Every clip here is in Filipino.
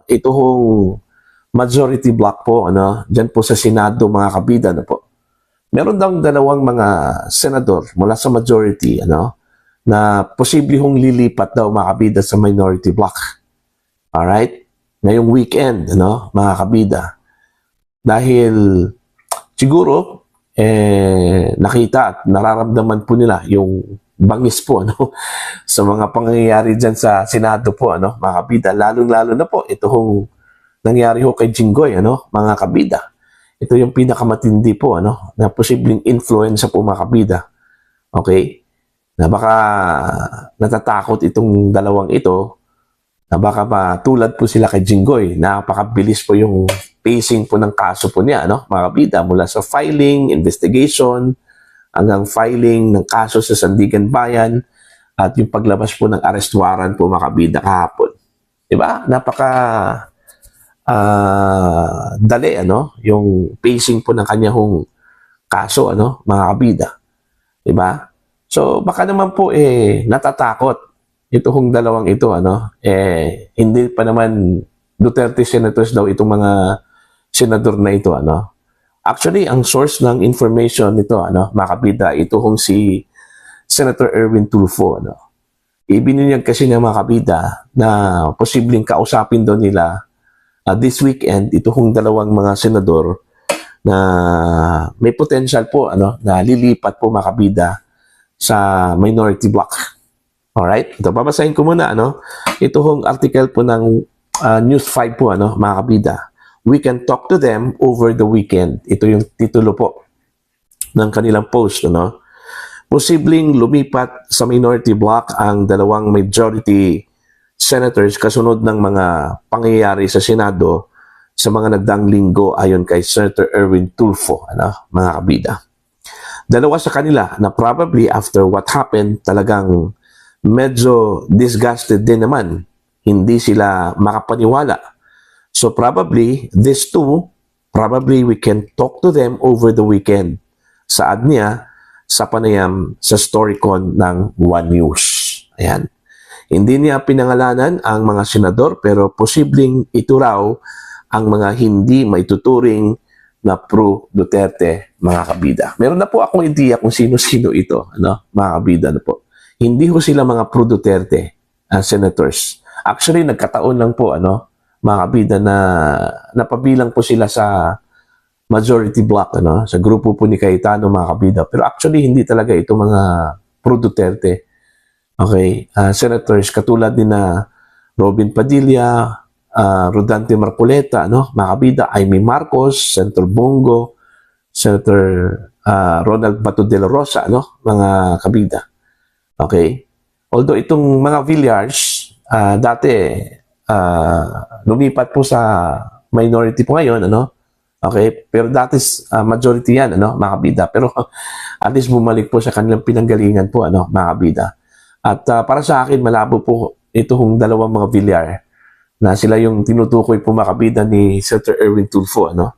ito hong majority block po, ano, dyan po sa Senado, mga kabida, ano po. Meron daw dalawang mga senador mula sa majority, ano, na posible hong lilipat daw, mga kabida, sa minority block. Alright? Ngayong weekend, ano, mga kabida. Dahil siguro, nakita at nararamdaman po nila yung bangis po, ano, sa mga pangyayari dyan sa Senado po, ano, mga kabida. Lalong-lalo na po, ito hong nangyari ho kay Jinggoy, ano, mga kabida. Ito yung pinakamatindi po, ano, na posibleng influensya po, mga kabida. Okay? Na baka natatakot itong dalawang ito, na baka matulad po sila kay Jinggoy. Napakabilis po yung pacing po ng kaso po niya, ano, mga kabida, mula sa filing, investigation, hanggang filing ng kaso sa Sandigan Bayan, at yung paglabas po ng arrest warrant po, mga kabida, kahapon. Diba? Napaka dali, ano, yung pacing po ng kanyang kaso, ano, mga kabida. Diba? So, baka naman po, natatakot itong dalawang ito, ano, hindi pa naman Duterte senators daw itong mga senador na ito, ano. Actually, ang source ng information nito, ano, mga kabida, ito si Senator Erwin Tulfo, ano. Ibinunyag kasi ng mga kabida na posibleng kausapin daw nila this weekend itong dalawang mga senador na may potential po, ano, na lilipat po, mga kabida, sa minority block. Alright? Ito, babasahin ko muna, ano. Ito article po ng News 5 po, ano, mga kabida. We can talk to them over the weekend. Ito yung titulo po ng kanilang post, ano. Posibleng lumipat sa minority block ang dalawang majority senators kasunod ng mga pangyayari sa Senado sa mga nagdaang linggo ayon kay Senator Erwin Tulfo, ano, mga kabida. Dalawa sa kanila na probably after what happened, talagang medyo disgusted din naman. Hindi sila makapaniwala. So probably, these two, probably we can talk to them over the weekend. Saad niya sa panayam sa Storycon ng One News. Ayan. Hindi niya pinangalanan ang mga senador pero posibleng ito raw ang mga hindi maituturing na pro-Duterte, mga kabida. Meron na po akong ideya kung sino-sino ito, ano, mga kabida, ano po. Hindi ho sila mga pro-Duterte senators. Actually, nagkataon lang po, ano, mga kabida, na napabilang po sila sa majority block, ano, sa grupo po ni Cayetano, mga kabida. Pero actually, hindi talaga ito mga pro-Duterte. Okay? Senators katulad ni na Robin Padilla, Rodante Marcoleta, ano, mga kabida, Amy Marcos, Senator Bongo, Senator Ronald Bato de la Rosa, ano, mga kabida. Okay? Although itong mga Villars, dati, lumipat po sa minority po ngayon, ano, okay? Pero dati, majority yan, ano, mga kabida. Pero at least bumalik po sa kanilang pinanggalingan po, ano, mga kabida. At para sa akin, malabo po itong dalawang mga Villar na sila yung tinutukoy po, mga kabida, ni Senator Erwin Tulfo, ano.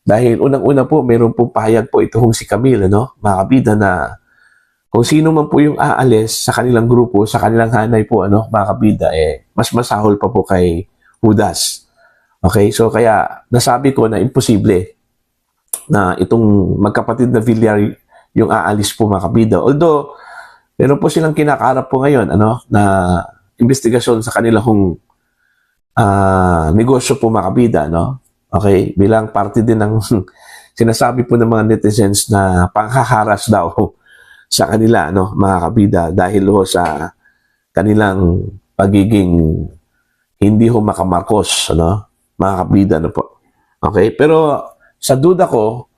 Dahil unang-una po, mayroon pong pahayag po itong si Camille, ano, mga kabida, na kung sino man po yung aalis sa kanilang grupo, sa kanilang hanay po, ano, mga kabida, mas masahol pa po kay Judas. Okay? So, kaya nasabi ko na imposible na itong magkapatid na Villar yung aalis po, mga kabida. Although, meron po silang kinakaharap po ngayon, ano, na investigasyon sa kanilang negosyo po, mga kabida, no? Okay? Bilang parte din ng sinasabi po ng mga netizens na panghaharas daw sa kanila, no, mga kabida, dahil ho sa kanilang pagiging hindi ho makamarkos, ano, mga kabida, no po. Okay? Pero sa duda ko,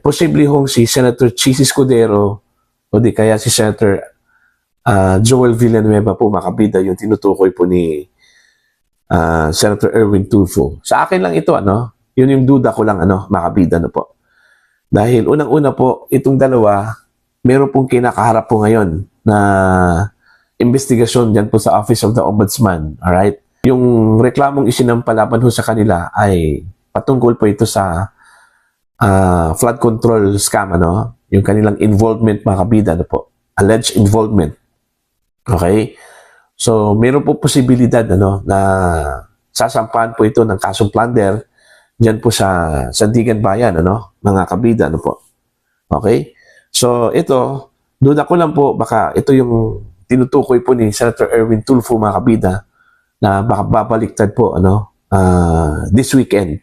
posible hong si Senator Chis Escudero o di kaya si Senator Joel Villanueva po, mga kabida, yung tinutukoy po ni Senator Erwin Tulfo. Sa akin lang ito, ano, yun yung duda ko lang, ano, mga kabida, no po. Dahil unang-una po, itong dalawa, meron pong kinakaharap po ngayon na investigasyon dyan po sa Office of the Ombudsman. Alright? Yung reklamong isinampalaban ho sa kanila ay patungkol po ito sa flood control scam, ano? Yung kanilang involvement, mga kabida, ano po. Alleged involvement. Okay? So, meron po posibilidad ano, na sasampahan po ito ng kasong plunder diyan po sa Sandigan Bayan, ano, mga kabida, ano po. Okay? So, ito, doon ako lang po, baka ito yung tinutukoy po ni Senator Erwin Tulfo, mga kabida, na baka babaliktad po, ano, this weekend.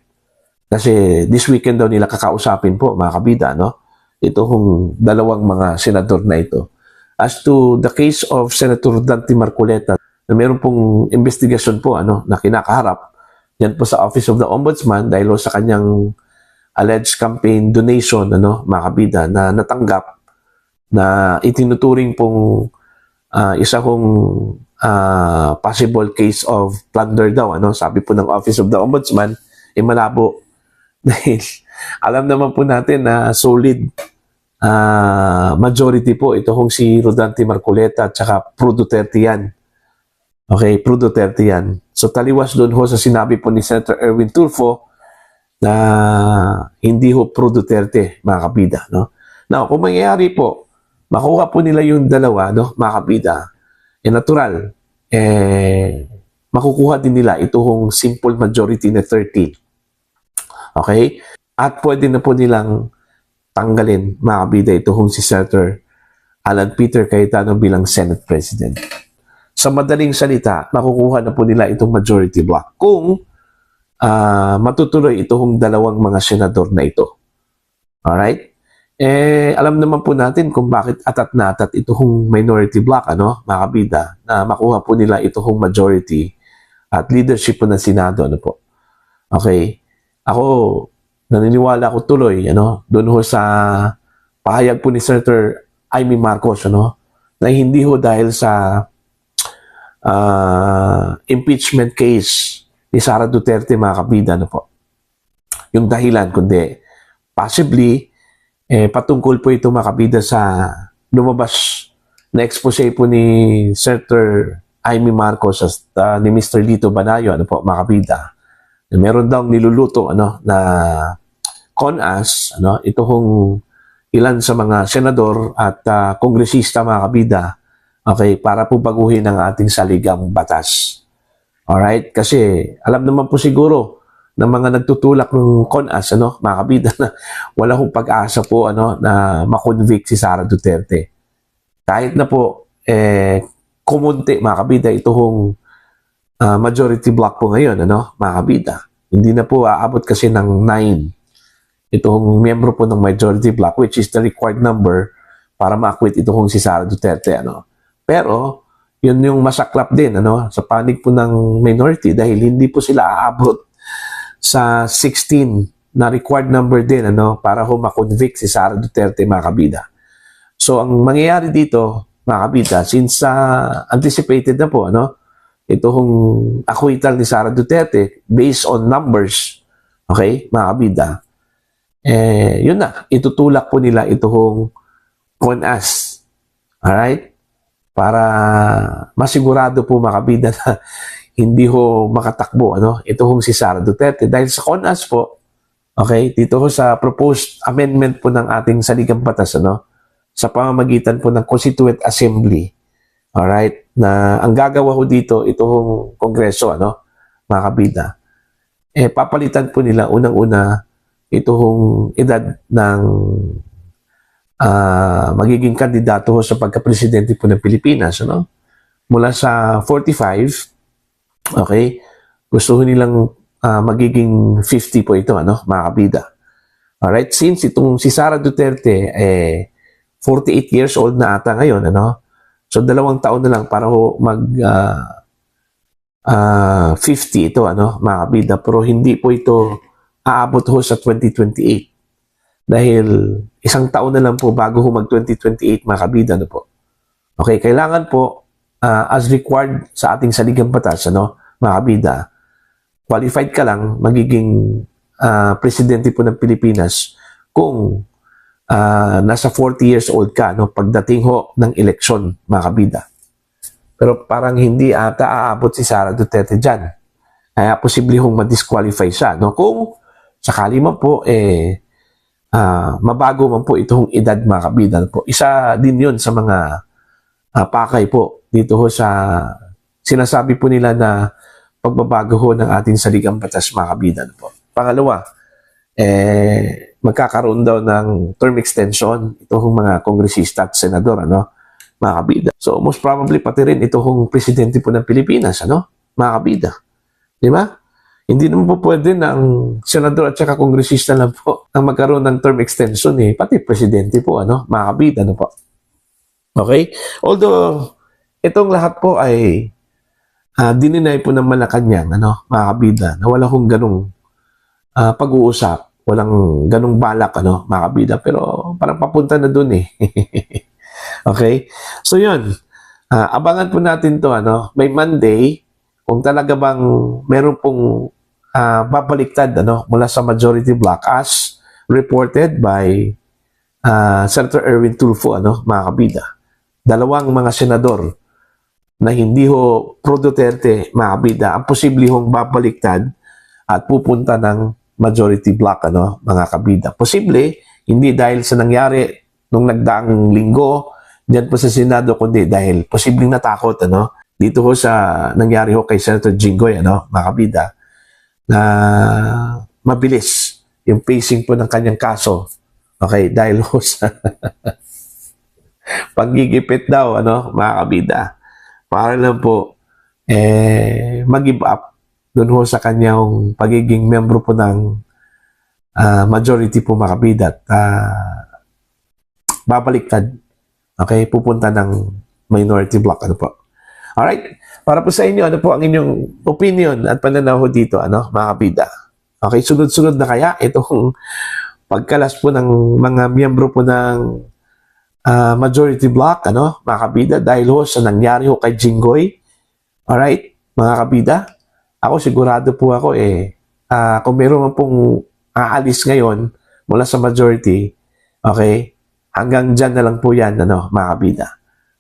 Kasi this weekend daw nila kakausapin po, mga kabida, no? Ito hong dalawang mga senador na ito. As to the case of Senator Dante Marcoleta, na meron pong investigasyon po, ano, na kinakaharap, yan po sa Office of the Ombudsman dahil sa kanyang alleged campaign donation, ano, mga kabida, na natanggap na itinuturing pong isa kong possible case of plunder daw, ano, sabi po ng Office of the Ombudsman, malabo. Dahil alam naman po natin na solid majority po ito kung si Rodante Marcoleta at saka Pro Duterte yan. Okay, Pro Duterte yan. So taliwas doon ho sa sinabi po ni Senator Erwin Tulfo na hindi ho Pro Duterte, mga kabida, no? Now, kung mangyayari po, makuha po nila yung dalawa, no, mga kabida, natural, makukuha din nila itong simple majority na 30. Okay? At pwede na po nilang tanggalin, mga kabida, itong si Senator Alan Peter Cayetano bilang Senate President. Sa madaling salita, makukuha na po nila itong majority block kung matutuloy itong dalawang mga senador na ito. Alright? Alam naman po natin kung bakit atat na atat itong minority block, ano, mga kabida, na makuha po nila itong majority at leadership po ng Senado, ano po. Okay? Ako, naniniwala ko tuloy, ano, doon ho sa pahayag po ni Senator Amy Marcos, ano, na hindi ho dahil sa impeachment case ni Sara Duterte, mga kabida, ano po, yung dahilan, kundi possibly patungkol po ito, mga kabida, sa lumabas na expose po ni Senator Amy Marcos at ni Mr. Lito Banayo, ano po, mga kabida, na meron daw niluluto, ano, na CONAS, ano, ito hong ilan sa mga senador at kongresista, mga kabida, okay, para po baguhin ang ating saligang batas. Alright? Kasi alam naman po siguro ng mga nagtutulak ng CONAS, ano, mga kabida, na wala hong pag-asa po, ano, na makonvict si Sara Duterte. Kahit na po, kumunti, mga kabida, ito hong majority block po ngayon, ano, mga kabida. Hindi na po aabot kasi ng 9 itong miyembro po ng majority block, which is the required number para ma-acquit itong si Sara Duterte, ano. Pero yun yung masaklap din, ano, sa panig po ng minority dahil hindi po sila aabot sa 16 na required number din, ano, para ho ma-convict si Sara Duterte, mga kabida. So ang mangyayari dito, mga kabida, since anticipated na po, ano, itong acquittal ni Sara Duterte based on numbers, okay, mga kabida, yun na, itutulak po nila itong CONAS. Alright? Para masigurado po, mga kabida, na hindi ho makatakbo, ano, ito hong si Sara Duterte. Dahil sa CONAS po, okay, dito ho sa proposed amendment po ng ating saligang batas, ano, sa pamamagitan po ng Constituent Assembly, alright, na ang gagawa ho dito, ito hong Kongreso, ano, mga kabida, papalitan po nila unang-una ito hong edad ng magiging kandidato ho sa pagka-presidente po ng Pilipinas, ano? Mula sa 45, okay, gusto nilang magiging 50 po ito, ano, mga kabida. Alright, since itong si Sara Duterte 48 years old na ata ngayon, ano? So 2 taon na lang para ho mag 50 ito, ano, mga kabida, pero hindi po ito aabot ho sa 2028. Dahil 1 taon na lang po bago ho mag 2028, mga kabida, ano po. Okay, kailangan po as required sa ating saligang batas, ano, mga kabida, qualified ka lang magiging presidente po ng Pilipinas kung nasa 40 years old ka, no, pagdating ho ng eleksyon, mga kabida. Pero parang hindi ata aabot si Sara Duterte dyan. Kaya posible hong ma-disqualify siya, no? Kung sakali man po, mabago man po itong edad, mga kabida, po. Isa din yun sa mga pakay po dito ho sa sinasabi po nila na pagbabago ho ng ating saligang batas, mga kabida. Ano po. Pangalawa, magkakaroon daw ng term extension itong mga kongresista at senador, ano, mga kabida. So, most probably pati rin itong presidente po ng Pilipinas, ano, mga kabida. Di ba? Hindi naman po pwede na ang senador at saka kongresista lang po ang magkaroon ng term extension, pati presidente po, ano, mga kabida, ano po. Okay? Although, itong lahat po ay dininay po ng Malacanang, ano, mga kabida, na wala hong ganong pag-uusap, walang ganong balak, ano, mga kabida, pero parang papunta na dun eh. Okay? So yun, abangan po natin to, ano, may Monday, kung talaga bang meron pong babaliktad, ano, mula sa majority block as reported by Senator Erwin Tulfo, ano, mga kabida. Dalawang mga senador na hindi ho pro Duterte, mga kabida, ang posible hong babaliktad at pupunta ng majority block, ano, mga kabida. Posible, hindi dahil sa nangyari nung nagdaang linggo diyan po sa Senado, kundi dahil posibleng natakot, ano, dito ho sa nangyari ho kay Senator Jinggoy, ano, mga kabida, na mabilis yung pacing po ng kanyang kaso. Okay, dahil ho sa paggigipit daw, ano, mga kabida, para lang po mag-give up doon ho sa kanyang pagiging membro po ng majority po, mga kabida, at babaliktad, okay, pupunta ng minority block, ano po. Alright, para po sa inyo, ano po ang inyong opinion at pananaw dito, ano, mga kabida. Okay, sunod-sunod na kaya itong pagkalas po ng mga miyembro po ng majority block, ano, mga kabida, dahil ho sa nangyari ho kay Jinggoy. Alright, mga kabida, ako sigurado po ako kung meron man pong aalis ngayon mula sa majority, okay, hanggang dyan na lang po yan, ano, mga kabida.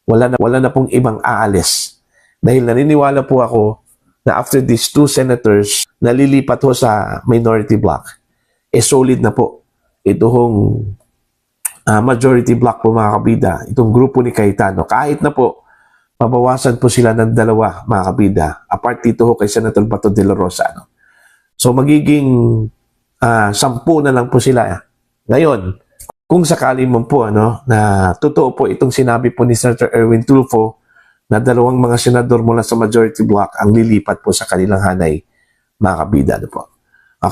Wala na pong ibang aalis. Dahil naniniwala po ako na after these two senators na lilipat ho sa minority block, solid na po itong majority block po, mga kabida, itong grupo ni Cayetano. Kahit na po mabawasan po sila ng dalawa, mga kabida, apart dito ho kay Senator Bato de la Rosa, no? So magiging 10 na lang po sila ngayon. Kung sakali man po, ano, na totoo po itong sinabi po ni Senator Erwin Tulfo na dalawang mga senador mula sa majority block ang lilipat po sa kanilang hanay, mga kabida, ano po.